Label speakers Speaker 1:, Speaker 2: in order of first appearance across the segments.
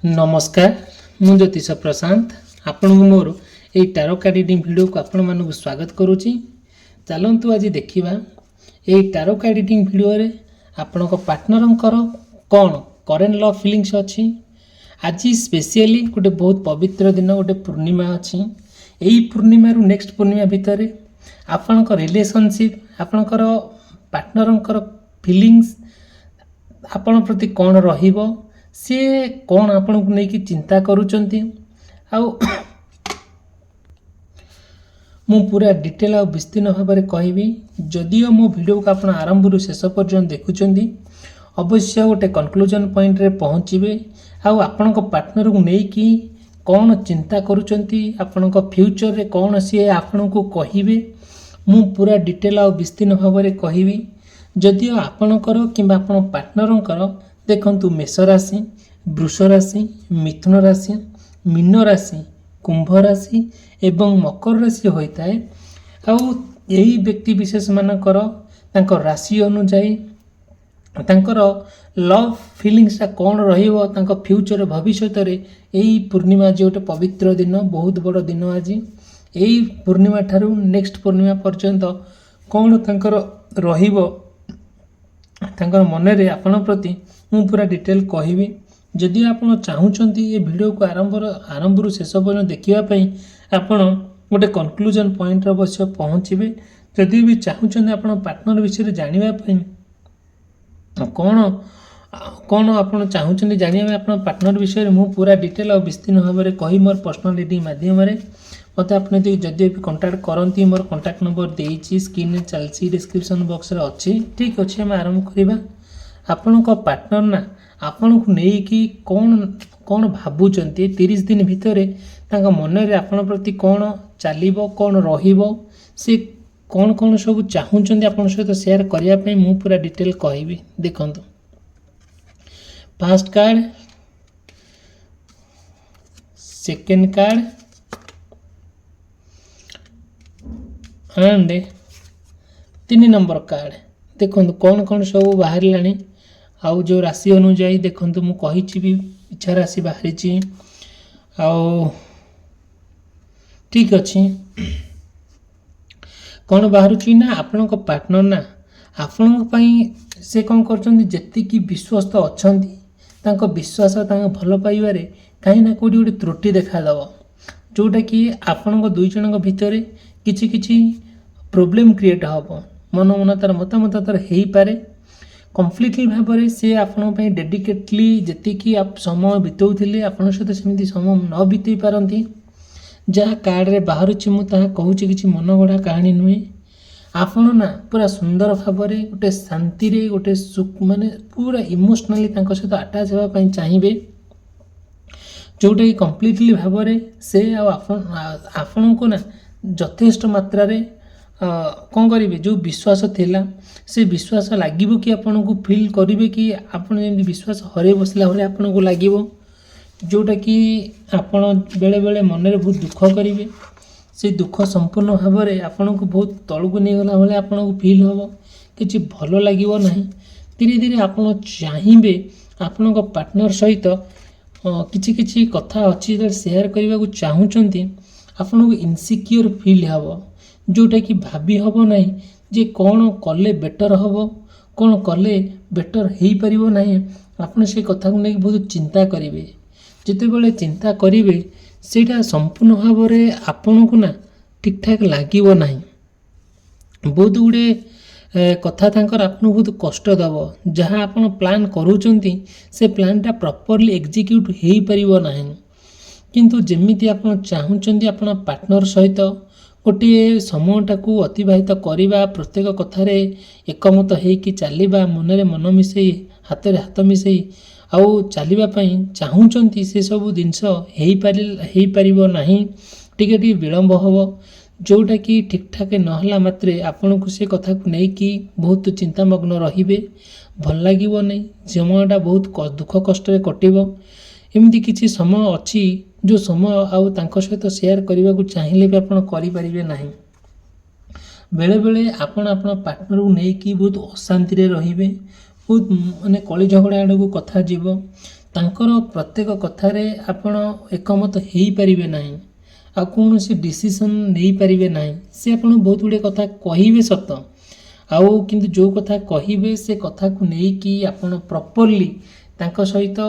Speaker 1: नमस्कार मु ज्योतिष प्रशांत आपण मोर ये टारो कार्ड रीडिंग वीडियो को आपण मानक स्वागत करुच्ची। चलतु आज देखा ये टारो कार्ड रीडिंग वीडियो रे आपण पार्टनर कौन करेन्ट लव फिलिंग्स अच्छी। आज स्पेशली गोटे बहुत पवित्र दिन गोटे पूर्णिमा अच्छी। यही पूर्णिमा रु नेक्स्ट पूर्णिमा भितर आपण रिलेशनशिप आपणकर पार्टनर फिलिंग्स आपण प्रति कौन रहिबो सी कौन आपण को नहीं कि चिंता करूचंती आउ मु पूरा डिटेल और विस्तीर्ण भाव में कहबी। जदियो मो वीडियो को आपण आरंभ रु शेष पर्यंत देखुचंती अवश्य गोटे कंक्लूजन पॉइंट रे पहुँचे आउ आपण को पार्टनर को नहीं कि कौन चिंता करूचंती आपण को फ्यूचर रे कौन सी आपण को कहिबे मु पूरा डिटेल और विस्तीर्ण भाव में कहबी। जदियो आपणकर किंबा आपण पार्टनर देखंतु मेष राशि, वृष राशि, मिथुन राशि, मीन राशि, कुंभ राशि एवं मकर राशि होता है। आउ यही व्यक्ति विशेष मानकर तांकर राशि अनुसार तांकर लव फिलिंग्स कौन रहिबो तांकर फ्यूचर भविष्यत रे यही पूर्णिमा जो गोटे पवित्र दिन बहुत बड़ दिन आज यही पूर्णिमा ठारू नेक्स्ट पूर्णिमा पर्यंत कौन तांकर रहिबो तांकर मन रे आपण प्रति मु पूरा डिटेल कहबी। जदि आप चाहूँगी ये वीडियो को आरंभ रु शेष पर्यंत देखापी आपण गोटे कंक्लूजन पॉइंट अवश्य पहुँचे। जदि भी चाहूँगी आप पार्टनर विषय जानापी कौन कौन आप चाहूँगी जाना आप पार्टनर विषय मु पूरा डिटेल और विस्तीर्ण भाव में कही मोर पर्सनल रीडिंग मध्यम मत आपने जदि भी कंटाक्ट करती मोर कंटाक्ट नंबर देती स्क्रीन चलती डिस्क्रिप्शन बॉक्स रे अच्छी। ठीक अच्छे आम आरंभ करवा। आपण को पार्टनर ना आपण को नहीं कि कौन कौन भावुचंती 30 दिन भितर मन रे आपण प्रति कौन चलो कौन रहिबो से कौन कौन सब चाहूँगी आपण सहित शेयर करने मु पूरा डिटेल कहबी। देखंतु first card, second card and 3 number card. देखो कौन कौन सब बाहर लानी आउ जो राशि अनुजाई देखो मु कही भी इच्छा राशि बाहरी आउ ठीक अच्छे कौन बाहर ना आपण पार्टनर ना आपण से कौन कर विश्वस्त अच्छा विश्वास भल पाइबारे कहीं ना कौटी गोटे त्रुटि देखादेव जोटा कि आपण दुई जन भितर किछि किछि प्रोब्लेम क्रिएट हम मन मन तार मतामत तार हो पारे कम्प्लीटली भाव में सी आपण डेडिकेटली जी आप समय बिताऊे आपण सहित सेमती समय न बीतई पारती जहाँ कार्ड रे बाहर मुझे कहूँ कि मन गढ़ा कहानी नुहे आपण ना पूरा सुंदर भाव में गोटे शांति रे गोटे सुख माने पूरा इमोशनाली सहित आटाच होगापी चाहिए जोटा कि कम्प्लीटली भाव में से आपण को ना यथेष्ट मात्रा रे कौन करेंगे जो विश्वास थिला से विश्वास लगे कि आपन को फील करेंगे कि आपन जमी विश्वास हरे बसला भाई आपन को लगे जोटा कि आपन बेले बेले मन में बहुत दुख करेंगे से दुख संपूर्ण भाव में आपन को बहुत तलू नहीं गला भाई आपन को फील हम कि भल लगे ना धीरे धीरे आपन चाहिए आपण पार्टनर सहित किछि किछि कथा अच्छी शेयर करने को चाहूँगी आपन को इनसिक्योर फील हम जोटा कि भाभी हम ना जे कौन कले बेटर हम कौन कले बेटर हो पार ना आपन से कथा को लेकिन बहुत चिंता करेंगे जिते बड़े चिंता करेंगे सेटा संपूर्ण भाव में आपण को ना ठीक ठाक लगे ना बहुत गुड़े कथा आपन बहुत कष्ट दब जहाँ आप प्लान करूँगी से प्लानटा प्रॉपर्ली एग्जीक्यूट हो पार ना किंतु जमीती आप चाहूँगी आप पार्टनर सहित गोटे समयटा को अतिबाहित करवा प्रत्येक कथार एकमत होकि चलवा मनरे मन मिसई हाथ में हाथ मिसई आउ चलवाई चाहूँगी से सब जिनस हो पार ना टिके विलम्ब हम जोटा कि ठीक ठाक नहला मात्रे आपण को से कथा को लेकिन बहुत चिंतामग्न रे भल लगे नहीं समयटा बहुत दुख कष्ट कटो एमती किसी समय अच्छी जो समय आउ तांको सहित शेयर करने को चाहिए भी आपड़ करें ना बेले बेले आपण पार्टनर को लेकिन बहुत अशांति रे रहिबे बहुत माने कली झगड़ा आड़ को कथा जीव ତାଙ୍କର ପ୍ରତ୍ୟେକ କଥାରେ ଆପଣ ଏକମତ ହେଇପାରିବେ ନାହିଁ ଆଉ କୌଣସି ଡିସିସନ୍ ନେଇପାରିବେ ନାହିଁ। ସେ ଆପଣଙ୍କୁ ବହୁତ ଗୁଡ଼ିଏ କଥା କହିବେ ସତ, ଆଉ କିନ୍ତୁ ଯେଉଁ କଥା କହିବେ ସେ କଥାକୁ ନେଇକି ଆପଣ ପ୍ରପର୍ଲି ତାଙ୍କ ସହିତ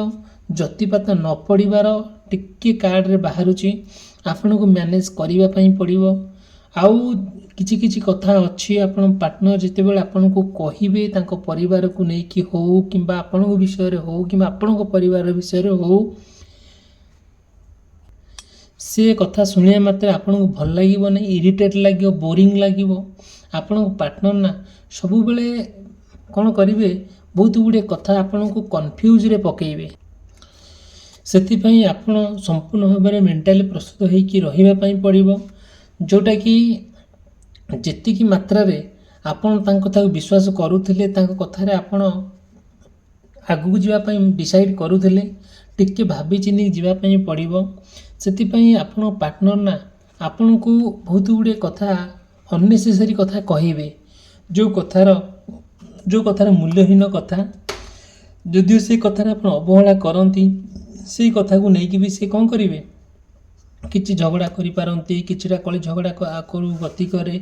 Speaker 1: ଯତିପାତ ନ ପଡ଼ିବାର ଟିକେ କାର୍ଡ଼ରେ ବାହାରୁଛି। ଆପଣଙ୍କୁ ମ୍ୟାନେଜ୍ କରିବା ପାଇଁ ପଡ଼ିବ। ଆଉ କିଛି କିଛି କଥା ଅଛି ଆପଣ ପାର୍ଟନର ଯେତେବେଳେ ଆପଣଙ୍କୁ କହିବେ ତାଙ୍କ ପରିବାରକୁ ନେଇକି ହେଉ କିମ୍ବା ଆପଣଙ୍କ ବିଷୟରେ ହେଉ କିମ୍ବା ଆପଣଙ୍କ ପରିବାର ବିଷୟରେ ହେଉ, ସେ କଥା ଶୁଣିବା ମାତ୍ରେ ଆପଣଙ୍କୁ ଭଲ ଲାଗିବ ନାହିଁ, ଇରିଟେଟ୍ ଲାଗିବ, ବୋରିଂ ଲାଗିବ। ଆପଣଙ୍କ ପାର୍ଟନର ନା ସବୁବେଳେ କ'ଣ କରିବେ, ବହୁତ ଗୁଡ଼ିଏ କଥା ଆପଣଙ୍କୁ କନଫ୍ୟୁଜ୍ରେ ପକାଇବେ। ସେଥିପାଇଁ ଆପଣ ସମ୍ପୂର୍ଣ୍ଣ ଭାବରେ ମେଣ୍ଟାଲି ପ୍ରସ୍ତୁତ ହୋଇକି ରହିବା ପାଇଁ ପଡ଼ିବ। ଯେଉଁଟାକି ଯେତିକି ମାତ୍ରାରେ ଆପଣ ତାଙ୍କ କଥାକୁ ବିଶ୍ୱାସ କରୁଥିଲେ, ତାଙ୍କ କଥାରେ ଆପଣ ଆଗକୁ ଯିବା ପାଇଁ ଡିସାଇଡ଼୍ କରୁଥିଲେ, ଟିକେ ଭାବି ଚିନ୍ତିକି ଯିବା ପାଇଁ ପଡ଼ିବ। ସେଥିପାଇଁ ଆପଣ ପାର୍ଟନର ନା ଆପଣଙ୍କୁ ବହୁତ ଗୁଡ଼ିଏ କଥା ଅନ୍ନେସେସାରୀ କଥା କହିବେ, ଯେଉଁ କଥାର ମୂଲ୍ୟହୀନ କଥା। ଯଦିଓ ସେ କଥାରେ ଆପଣ ଅବହେଳା କରନ୍ତି, ସେଇ କଥାକୁ ନେଇକି ବି ସେ କ'ଣ କରିବେ, କିଛି ଝଗଡ଼ା କରିପାରନ୍ତି, କିଛିଟା କଳି ଝଗଡ଼ା କରୁ ଗତି କରେ,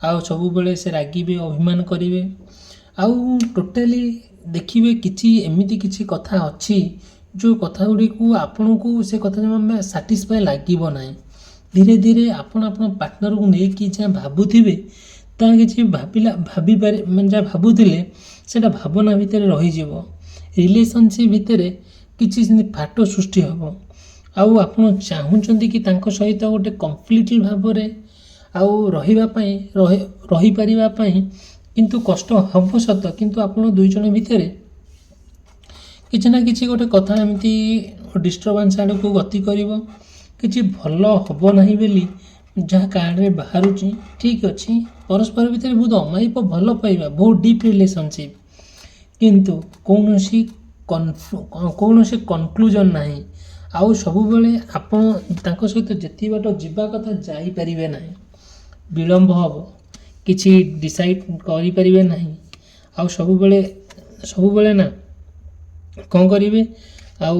Speaker 1: ଆଉ ସବୁବେଳେ ସେ ରାଗିବେ, ଅଭିମାନ କରିବେ। ଆଉ ଟୋଟାଲି ଦେଖିବେ କିଛି ଏମିତି କିଛି କଥା ଅଛି ଯେଉଁ କଥା ଗୁଡ଼ିକୁ ଆପଣଙ୍କୁ ସେ କଥା ଜମା ସାଟିସ୍ଫାଏ ଲାଗିବ ନାହିଁ। ଧୀରେ ଧୀରେ ଆପଣ ଆପଣଙ୍କ ପାର୍ଟନରକୁ ନେଇକି ଯାହା ଭାବୁଥିବେ ତାହା କିଛି ଭାବିପାରେ, ମାନେ ଯାହା ଭାବୁଥିଲେ ସେଇଟା ଭାବନା ଭିତରେ ରହିଯିବ। ରିଲେସନସିପ୍ ଭିତରେ କିଛି ସେମିତି ଫାଟ ସୃଷ୍ଟି ହେବ। ଆଉ ଆପଣ ଚାହୁଁଛନ୍ତି କି ତାଙ୍କ ସହିତ ଗୋଟେ କମ୍ପ୍ଲିଟଲି ଭାବରେ ଆଉ ରହିପାରିବା ପାଇଁ, କିନ୍ତୁ କଷ୍ଟ ହେବ ସତ, କିନ୍ତୁ ଆପଣ ଦୁଇ ଜଣ ଭିତରେ କିଛି ନା କିଛି ଗୋଟେ କଥା ଏମିତି ଡିଷ୍ଟର୍ବାନ୍ସ ଆଡ଼କୁ ଗତି କରିବ। କିଛି ଭଲ ହେବ ନାହିଁ ବୋଲି ଯାହା କାର୍ଡ଼ରେ ବାହାରୁଛି। ଠିକ୍ ଅଛି, ପରସ୍ପର ଭିତରେ ବହୁତ ଅମାୟିକ ଭଲ ପାଇବା, ବହୁତ ଡିପ୍ ରିଲେସନସିପ୍, କିନ୍ତୁ କୌଣସି କନକ୍ଲୁଜନ୍ ନାହିଁ। ଆଉ ସବୁବେଳେ ଆପଣ ତାଙ୍କ ସହିତ ଯେତିକି ବାଟ ଯିବା କଥା ଯାଇପାରିବେ ନାହିଁ, ବିଳମ୍ବ ହେବ, କିଛି ଡିସାଇଡ଼୍ କରିପାରିବେ ନାହିଁ। ଆଉ ସବୁବେଳେ ନା କ'ଣ କରିବେ, ଆଉ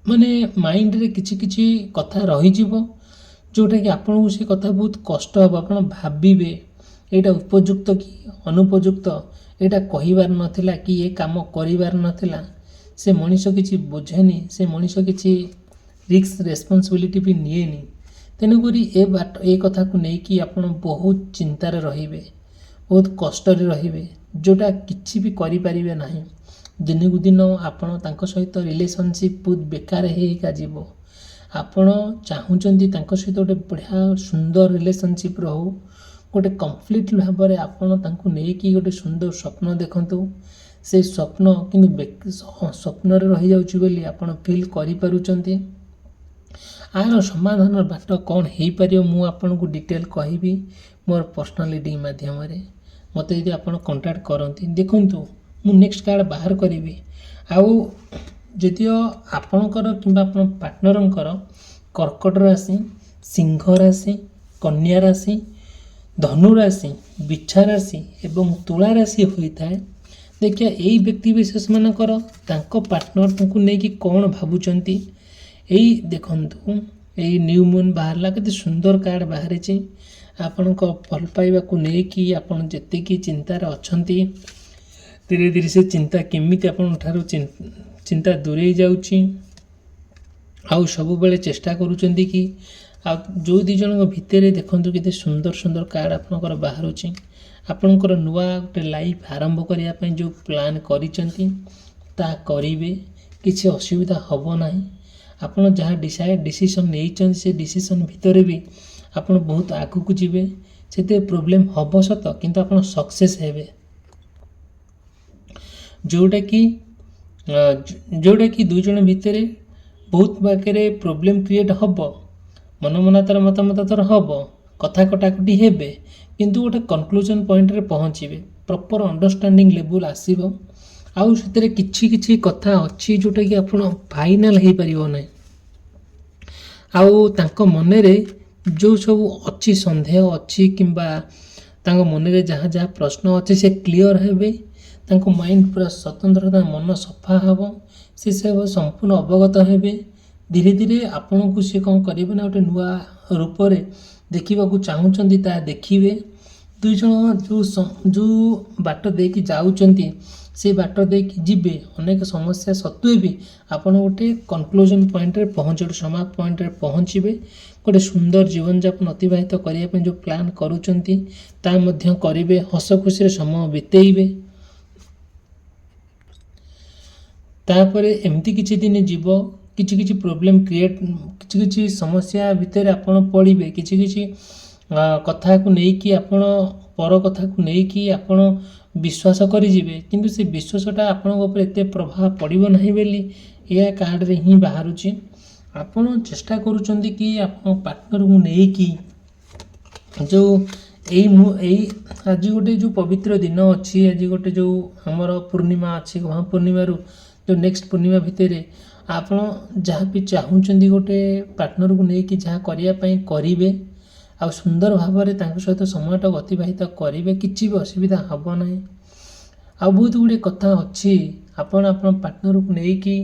Speaker 1: ମାନେ ମାଇଣ୍ଡରେ କିଛି କିଛି କଥା ରହିଯିବ, ଯେଉଁଟାକି ଆପଣଙ୍କୁ ସେ କଥା ବହୁତ କଷ୍ଟ ହେବ। ଆପଣ ଭାବିବେ ଏଇଟା ଉପଯୁକ୍ତ କି ଅନୁପଯୁକ୍ତ, ଏଇଟା କହିବାର ନଥିଲା କି ଏ କାମ କରିବାର ନଥିଲା। ସେ ମଣିଷ କିଛି ବୁଝେନି, ସେ ମଣିଷ କିଛି ରିସ୍କ ରେସ୍ପନ୍ସିବିଲିଟି ବି ନିଏନି। ତେଣୁକରି ଏ କଥାକୁ ନେଇକି ଆପଣ ବହୁତ ଚିନ୍ତାରେ ରହିବେ, ବହୁତ କଷ୍ଟରେ ରହିବେ, ଯେଉଁଟା କିଛି ବି କରିପାରିବେ ନାହିଁ। ଦିନକୁ ଦିନ ଆପଣ ତାଙ୍କ ସହିତ ରିଲେସନସିପ୍ ବହୁତ ବେକାର ହେଇକା ଯିବ। ଆପଣ ଚାହୁଁଛନ୍ତି ତାଙ୍କ ସହିତ ଗୋଟେ ବଢ଼ିଆ ସୁନ୍ଦର ରିଲେସନସିପ୍ ରହୁ, ଗୋଟେ କମ୍ପ୍ଲିଟ୍ ଭାବରେ ଆପଣ ତାଙ୍କୁ ନେଇକି ଗୋଟେ ସୁନ୍ଦର ସ୍ୱପ୍ନ ଦେଖନ୍ତୁ। ସେ ସ୍ୱପ୍ନ କିନ୍ତୁ ସ୍ୱପ୍ନରେ ରହିଯାଉଛି ବୋଲି ଆପଣ ଫିଲ୍ କରିପାରୁଛନ୍ତି। ଆର ସମାଧାନର ବାଟ କ'ଣ ହେଇପାରିବ ମୁଁ ଆପଣଙ୍କୁ ଡିଟେଲ୍ କହିବି ମୋର ପର୍ସନାଲ୍ ରିଡ଼ିଂ ମାଧ୍ୟମରେ। ମୋତେ ଯଦି ଆପଣ କଣ୍ଟାକ୍ଟ କରନ୍ତି, ଦେଖନ୍ତୁ ମୁଁ ନେକ୍ସଟ କାର୍ଡ଼ ବାହାର କରିବି। ଆଉ ଯଦିଓ ଆପଣଙ୍କର କିମ୍ବା ଆପଣ ପାର୍ଟନରଙ୍କର କର୍କଟ ରାଶି, ସିଂହ ରାଶି, କନ୍ୟା ରାଶି, ଧନୁ ରାଶି, ବିଛା ରାଶି ଏବଂ ତୁଳା ରାଶି ହୋଇଥାଏ, ଦେଖିବା ଏଇ ବ୍ୟକ୍ତି ବିଶେଷମାନଙ୍କର ତାଙ୍କ ପାର୍ଟନର ତାଙ୍କୁ ନେଇକି କ'ଣ ଭାବୁଛନ୍ତି। ଏଇ ଦେଖନ୍ତୁ, ଏଇ ନ୍ୟୁ ମୁନ୍ ବାହାରିଲା, କେତେ ସୁନ୍ଦର କାର୍ଡ଼ ବାହାରିଛି। ଆପଣଙ୍କ ଭଲ ପାଇବାକୁ ନେଇକି ଆପଣ ଯେତିକି ଚିନ୍ତାରେ ଅଛନ୍ତି, ଧୀରେ ଧୀରେ ସେ ଚିନ୍ତା କେମିତି ଆପଣଙ୍କ ଠାରୁ ଚିନ୍ତା ଦୂରେଇ ଯାଉଛି। ଆଉ ସବୁବେଳେ ଚେଷ୍ଟା କରୁଛନ୍ତି କି, ଆଉ ଯେଉଁ ଦୁଇ ଜଣଙ୍କ ଭିତରେ ଦେଖନ୍ତୁ କେତେ ସୁନ୍ଦର ସୁନ୍ଦର କାର୍ଡ଼ ଆପଣଙ୍କର ବାହାରୁଛି। ଆପଣଙ୍କର ନୂଆ ଗୋଟେ ଲାଇଫ୍ ଆରମ୍ଭ କରିବା ପାଇଁ ଯେଉଁ ପ୍ଲାନ୍ କରିଛନ୍ତି ତାହା କରିବେ, କିଛି ଅସୁବିଧା ହେବ ନାହିଁ। ଆପଣ ଯାହା ଡିସିସନ୍ ନେଇଛନ୍ତି ସେ ଡିସିସନ୍ ଭିତରେ ବି ଆପଣ ବହୁତ ଆଗକୁ ଯିବେ। ସେଥିରେ ପ୍ରୋବ୍ଲେମ୍ ହେବ ସତ, କିନ୍ତୁ ଆପଣ ସକ୍ସେସ୍ ହେବେ। ଯେଉଁଟାକି ଦୁଇ ଜଣ ଭିତରେ ବହୁତ ପାଖରେ ପ୍ରୋବ୍ଲେମ୍ କ୍ରିଏଟ୍ ହେବ, ମତାମତ ହେବ, କଥା କଟାକଟି ହେବେ, କିନ୍ତୁ ଗୋଟେ କନକ୍ଲୁଜନ୍ ପଏଣ୍ଟରେ ପହଞ୍ଚିବେ, ପ୍ରପର୍ ଅଣ୍ଡରଷ୍ଟାଣ୍ଡିଂ ଲେବୁଲ୍ ଆସିବ। ଆଉ ସେଥିରେ କିଛି କିଛି କଥା ଅଛି ଯେଉଁଟାକି ଆପଣ ଫାଇନାଲ୍ ହେଇପାରିବ ନାହିଁ। ଆଉ ତାଙ୍କ ମନରେ ଯେଉଁ ସବୁ ଅଛି, ସନ୍ଦେହ ଅଛି କିମ୍ବା ତାଙ୍କ ମନରେ ଯାହା ଯାହା ପ୍ରଶ୍ନ ଅଛି ସେ କ୍ଲିଅର୍ ହେବେ। ତାଙ୍କ ମାଇଣ୍ଡ ପୁରା ସ୍ୱତନ୍ତ୍ର, ତାଙ୍କ ମନ ସଫା ହେବ। ସେ ସମ୍ପୂର୍ଣ୍ଣ ଅବଗତ ହେବେ। ଧୀରେ ଧୀରେ ଆପଣଙ୍କୁ ସେ କ'ଣ କରିବେ ନା ଗୋଟେ ନୂଆ ରୂପରେ ଦେଖିବାକୁ ଚାହୁଁଛନ୍ତି ତାହା ଦେଖିବେ। ଦୁଇ ଜଣ ଯେଉଁ ବାଟ ଦେଇକି ଯାଉଛନ୍ତି ସେ ବାଟ ଦେଇକି ଯିବେ। ଅନେକ ସମସ୍ୟା ସତ୍ତ୍ୱେ ବି ଆପଣ ଗୋଟେ କନକ୍ଲୁଜନ୍ ପଏଣ୍ଟରେ ଗୋଟେ ସମାପ୍ତ ପଏଣ୍ଟରେ ପହଞ୍ଚିବେ। ଗୋଟେ ସୁନ୍ଦର ଜୀବନଯାପନ ଅତିବାହିତ କରିବା ପାଇଁ ଯେଉଁ ପ୍ଲାନ୍ କରୁଛନ୍ତି ତାହା ମଧ୍ୟ କରିବେ। ହସ ଖୁସିରେ ସମୟ ବିତେଇବେ। ତାପରେ ଏମିତି କିଛି ଦିନ ଯିବ, କିଛି କିଛି ପ୍ରୋବ୍ଲେମ୍ କିଛି କିଛି ସମସ୍ୟା ଭିତରେ ଆପଣ ପଡ଼ିବେ। କିଛି କିଛି କଥାକୁ ନେଇକି ଆପଣ ପର କଥାକୁ ନେଇକି ଆପଣ ବିଶ୍ୱାସ କରିଯିବେ, କିନ୍ତୁ ସେ ବିଶ୍ୱାସଟା ଆପଣଙ୍କ ଉପରେ ଏତେ ପ୍ରଭାବ ପଡ଼ିବ ନାହିଁ ବୋଲି ଏହା କାର୍ଡ଼ରେ ହିଁ ବାହାରୁଛି। ଆପଣ ଚେଷ୍ଟା କରୁଛନ୍ତି କି ଆପଣ ପାର୍ଟନରକୁ ନେଇକି ଏଇ ଆଜି ଗୋଟେ ଯେଉଁ ପବିତ୍ର ଦିନ ଅଛି, ଆଜି ଗୋଟେ ଯେଉଁ ଆମର ପୂର୍ଣ୍ଣିମା ଅଛି, ମହାପୂର୍ଣ୍ଣିମାରୁ ଯେଉଁ ନେକ୍ସଟ ପୂର୍ଣ୍ଣିମା ଭିତରେ ଆପଣ ଯାହା ବି ଚାହୁଁଛନ୍ତି ଗୋଟେ ପାର୍ଟନରକୁ ନେଇକି ଯାହା କରିବା ପାଇଁ କରିବେ। ଆଉ ସୁନ୍ଦର ଭାବରେ ତାଙ୍କ ସହିତ ସମୟଟାକୁ ଅତିବାହିତ କରିବେ। କିଛି ବି ଅସୁବିଧା ହେବ ନାହିଁ। ଆଉ ବହୁତ ଗୁଡ଼ିଏ କଥା ଅଛି ଆପଣ ପାର୍ଟନରକୁ ନେଇକି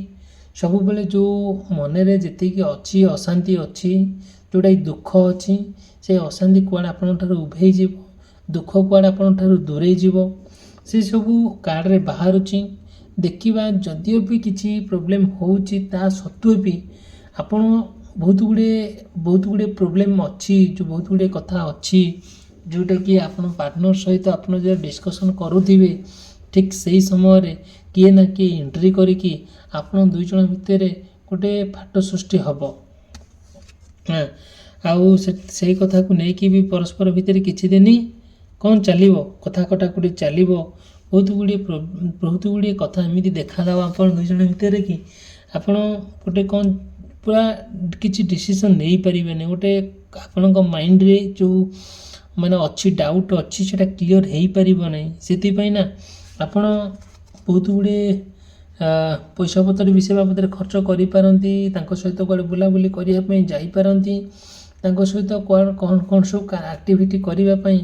Speaker 1: ସବୁବେଳେ ଯେଉଁ ମନରେ ଯେତିକି ଅଛି ଅଶାନ୍ତି ଅଛି, ଯେଉଁଟାକି ଦୁଃଖ ଅଛି, ସେ ଅଶାନ୍ତି କୁଆଡ଼େ ଆପଣଙ୍କ ଠାରୁ ଉଭେଇ ଯିବ, ଦୁଃଖ କୁଆଡ଼େ ଆପଣଙ୍କ ଠାରୁ ଦୂରେଇ ଯିବ, ସେସବୁ କାର୍ଡ଼ରେ ବାହାରୁଛି। ଦେଖିବା ଯଦିଓ ବି କିଛି ପ୍ରୋବ୍ଲେମ୍ ହେଉଛି ତା ସତ୍ତ୍ୱେ ବି ଆପଣ ବହୁତ ଗୁଡ଼ିଏ ପ୍ରୋବ୍ଲେମ୍ ଅଛି, ବହୁତ ଗୁଡ଼ିଏ କଥା ଅଛି ଯେଉଁଟାକି ଆପଣ ପାର୍ଟନର ସହିତ ଆପଣ ଯେତେବେଳେ ଡିସ୍କସନ୍ କରୁଥିବେ ଠିକ୍ ସେହି ସମୟରେ କିଏ ନା କିଏ ଏଣ୍ଟ୍ରି କରିକି ଆପଣ ଦୁଇ ଜଣ ଭିତରେ ଗୋଟେ ଫାଟ ସୃଷ୍ଟି ହେବ। ଆଉ ସେଇ କଥାକୁ ନେଇକି ବି ପରସ୍ପର ଭିତରେ କିଛି ଦିନ କ'ଣ ଚାଲିବ, କଥା କଟାକଟି ଚାଲିବ। ବହୁତ ଗୁଡ଼ିଏ କଥା ଏମିତି ଦେଖାଦେବ ଆପଣ ଦୁଇ ଜଣ ଭିତରେ କି ଆପଣ ଗୋଟେ କ'ଣ ପୁରା କିଛି ଡିସିସନ୍ ନେଇପାରିବେନି। ଗୋଟେ ଆପଣଙ୍କ ମାଇଣ୍ଡରେ ଯେଉଁ ଅଛି ଡାଉଟ୍ ଅଛି ସେଇଟା କ୍ଲିଅର୍ ହେଇପାରିବ ନାହିଁ। ସେଥିପାଇଁ ନା ଆପଣ ବହୁତ ଗୁଡ଼ିଏ ପଇସା ପତ୍ର ବି ସେ ବାବଦରେ ଖର୍ଚ୍ଚ କରିପାରନ୍ତି। ତାଙ୍କ ସହିତ କୁଆଡ଼େ ବୁଲାବୁଲି କରିବା ପାଇଁ ଯାଇପାରନ୍ତି। ତାଙ୍କ ସହିତ କ'ଣ ସବୁ ଆକ୍ଟିଭିଟି କରିବା ପାଇଁ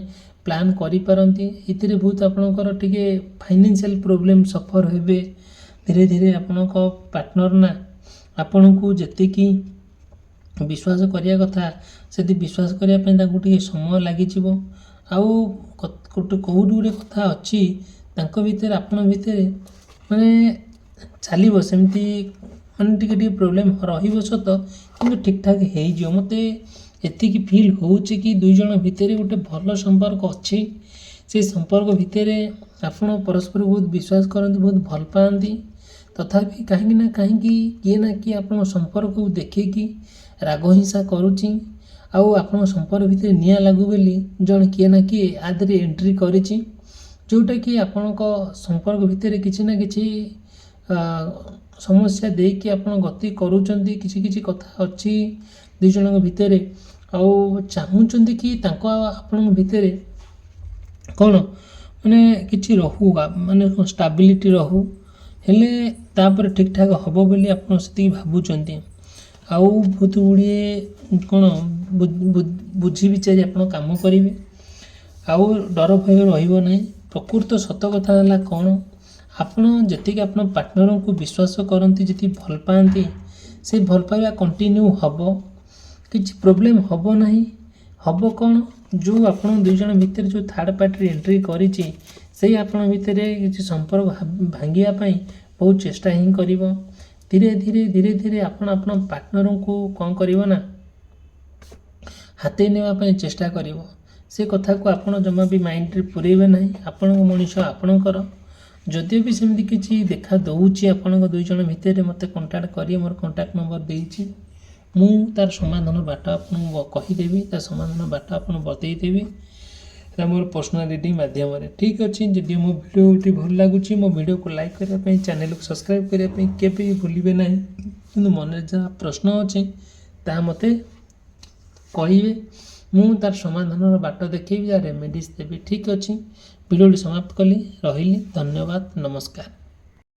Speaker 1: ପ୍ଲାନ୍ କରିପାରନ୍ତି। ଏଥିରେ ବହୁତ ଆପଣଙ୍କର ଟିକେ ଫାଇନାନ୍ସିଆଲ୍ ପ୍ରୋବ୍ଲେମ୍ ସଫର ହେବେ। ଧୀରେ ଧୀରେ ଆପଣଙ୍କ ପାର୍ଟନର ନା ଆପଣଙ୍କୁ ଯେତିକି ବିଶ୍ୱାସ କରିବା କଥା ସେଠି ବିଶ୍ୱାସ କରିବା ପାଇଁ ତାଙ୍କୁ ଟିକେ ସମୟ ଲାଗିଯିବ। ଆଉ କେଉଁଠି ଗୋଟେ କଥା ଅଛି ତାଙ୍କ ଭିତରେ ଆପଣଙ୍କ ଭିତରେ ଚାଲିବ ସେମିତି ଟିକେ ପ୍ରୋବ୍ଲେମ୍ ରହିବ ସତ, କିନ୍ତୁ ଠିକ୍ଠାକ୍ ହେଇଯିବ। ମୋତେ ଏତିକି ଫିଲ୍ ହେଉଛି କି ଦୁଇ ଜଣ ଭିତରେ ଗୋଟେ ଭଲ ସମ୍ପର୍କ ଅଛି। ସେ ସମ୍ପର୍କ ଭିତରେ ଆପଣ ପରସ୍ପରକୁ ବହୁତ ବିଶ୍ୱାସ କରନ୍ତି, ବହୁତ ଭଲ ପାଆନ୍ତି। ତଥାପି କାହିଁକି ନା କିଏ ନା କିଏ ଆପଣଙ୍କ ସମ୍ପର୍କକୁ ଦେଖିକି ରାଗ ହିଂସା କରୁଛି। ଆଉ ଆପଣଙ୍କ ସମ୍ପର୍କ ଭିତରେ ନିଆଁ ଲାଗୁ ବୋଲି ଜଣେ କିଏ ନା କିଏ ଆ ଦେହରେ ଏଣ୍ଟ୍ରି କରିଛି, ଯେଉଁଟାକି ଆପଣଙ୍କ ସମ୍ପର୍କ ଭିତରେ କିଛି ନା କିଛି ସମସ୍ୟା ଦେଇକି ଆପଣ ଗତି କରୁଛନ୍ତି। କିଛି କିଛି କଥା ଅଛି ଦୁଇ ଜଣଙ୍କ ଭିତରେ, ଆଉ ଚାହୁଁଛନ୍ତି କି ଆପଣଙ୍କ ଭିତରେ କ'ଣ କିଛି ରହୁ, ଷ୍ଟାବିଲିଟି ରହୁ। ହେଲେ ତାପରେ ଠିକ୍ଠାକ୍ ହେବ ବୋଲି ଆପଣ ସେତିକି ଭାବୁଛନ୍ତି। ଆଉ ବହୁତ ଗୁଡ଼ିଏ ବୁଝି ବିଚାରି ଆପଣ କାମ କରିବେ। ଆଉ ଡର ଭୟ ରହିବ ନାହିଁ। ପ୍ରକୃତ ସତ କଥା ହେଲା କ'ଣ, ଆପଣ ଯେତିକି ଆପଣ ପାର୍ଟନରଙ୍କୁ ବିଶ୍ୱାସ କରନ୍ତି, ଯେତିକି ଭଲ ପାଆନ୍ତି, ସେ ଭଲ ପାଇବା କଣ୍ଟିନ୍ୟୁ ହେବ। କିଛି ପ୍ରୋବ୍ଲେମ୍ ହେବ ନାହିଁ। ହେବ କ'ଣ, ଯେଉଁ ଆପଣ ଦୁଇ ଜଣ ଭିତରେ ଯେଉଁ ଥାର୍ଡ଼ ପାର୍ଟିରେ ଏଣ୍ଟ୍ରି କରିଛି ସେଇ ଆପଣଙ୍କ ଭିତରେ କିଛି ସମ୍ପର୍କ ଭାଙ୍ଗିବା ପାଇଁ ବହୁତ ଚେଷ୍ଟା ହିଁ କରିବ। ଧୀରେ ଧୀରେ ଆପଣ ପାର୍ଟନରଙ୍କୁ କ'ଣ କରିବ ନା ହାତେଇ ନେବା ପାଇଁ ଚେଷ୍ଟା କରିବ। ସେ କଥାକୁ ଆପଣ ଜମା ବି ମାଇଣ୍ଡରେ ପୁରେଇବେ ନାହିଁ। ଆପଣଙ୍କ ମଣିଷ ଆପଣଙ୍କର। ଯଦିଓ ବି ସେମିତି କିଛି ଦେଖା ଦେଉଛି ଆପଣଙ୍କ ଦୁଇ ଜଣ ଭିତରେ, ମୋତେ କଣ୍ଟାକ୍ଟ କରି ମୋର କଣ୍ଟାକ୍ଟ ନମ୍ବର ଦେଇଛି। ମୁଁ ତାର ସମାଧାନ ବାଟ ଆପଣଙ୍କୁ କହିଦେବି, ତା ସମାଧାନ ବାଟ ଆପଣ ବତେଇଦେବି ମୋର ପର୍ସନାଲ ରିଡ଼ିଂ ମାଧ୍ୟମରେ। ଠିକ୍ ଅଛି, ଯଦି ମୋ ଭିଡ଼ିଓଟି ଭଲ ଲାଗୁଛି ମୋ ଭିଡ଼ିଓକୁ ଲାଇକ୍ କରିବା ପାଇଁ, ଚ୍ୟାନେଲକୁ ସବସ୍କ୍ରାଇବ୍ କରିବା ପାଇଁ କେବେ ବି ଭୁଲିବେ ନାହିଁ। କିନ୍ତୁ ମନରେ ଯାହା ପ୍ରଶ୍ନ ଅଛି ତାହା ମୋତେ କହିବେ, ମୁଁ ତାର ସମାଧାନର ବାଟ ଦେଖେଇବି, ଯାହା ରେମେଡ଼ିଜ୍ ଦେବି। ଠିକ୍ ଅଛି, ଭିଡ଼ିଓଟି ସମାପ୍ତ କଲି। ରହିଲି, ଧନ୍ୟବାଦ, ନମସ୍କାର।